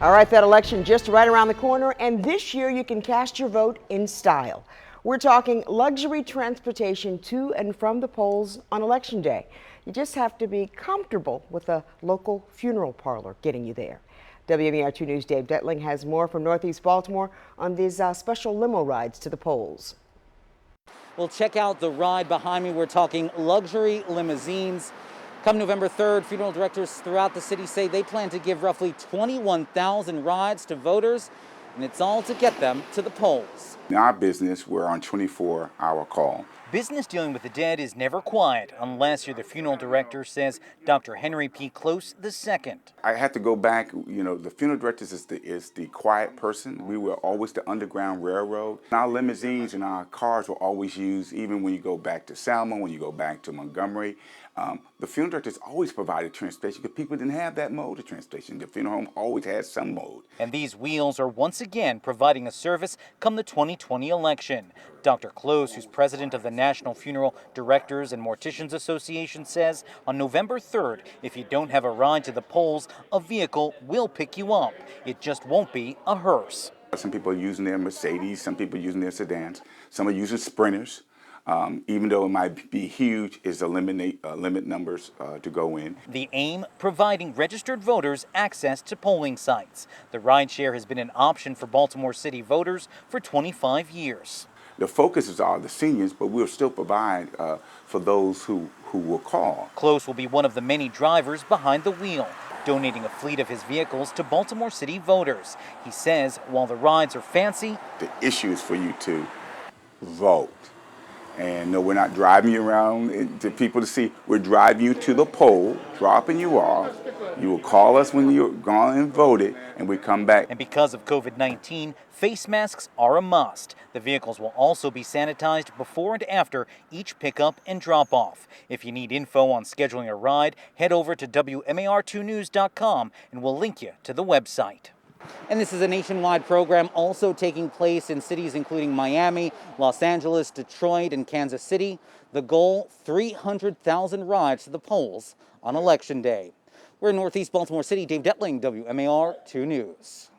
All right, that election just right around the corner, and this year you can cast your vote in style. We're talking luxury transportation to and from the polls on Election Day. You just have to be comfortable with a local funeral parlor getting you there. WMAR 2 News' Dave Detling has more from Northeast Baltimore on these special limo rides to the polls. Well, check out the ride behind me. We're talking luxury limousines. Come November 3rd, funeral directors throughout the city say they plan to give roughly 21,000 rides to voters, and it's all to get them to the polls. In our business, we're on 24-hour call. Business dealing with the dead is never quiet unless you're the funeral director, says Dr. Henry P. Close II. I have to go back, the funeral director is the quiet person. We were always the Underground Railroad. Our limousines and our cars were always used, even when you go back to Selma, when you go back to Montgomery. The funeral directors always provided transportation because people didn't have that mode of transportation. The funeral home always had some mode. And these wheels are once again providing a service come the 2020 election. Dr. Close, who's president of the National Funeral Directors and Morticians Association, says on November 3rd, if you don't have a ride to the polls, a vehicle will pick you up. It just won't be a hearse. Some people are using their Mercedes, some people are using their sedans, some are using Sprinters. Even though it might be huge, is to limit numbers to go in. The aim, providing registered voters access to polling sites. The rideshare has been an option for Baltimore City voters for 25 years. The focus is on the seniors, but we'll still provide for those who will call. Close will be one of the many drivers behind the wheel, donating a fleet of his vehicles to Baltimore City voters. He says while the rides are fancy, the issue is for you to vote. And no, we're not driving you around to people to see. We're driving you to the poll, dropping you off. You will call us when you're gone and voted, and we come back. And because of COVID-19, face masks are a must. The vehicles will also be sanitized before and after each pickup and drop-off. If you need info on scheduling a ride, head over to wmar2news.com and we'll link you to the website. And this is a nationwide program also taking place in cities including Miami, Los Angeles, Detroit, and Kansas City. The goal, 300,000 rides to the polls on Election Day. We're in Northeast Baltimore City. Dave Detling, WMAR 2 News.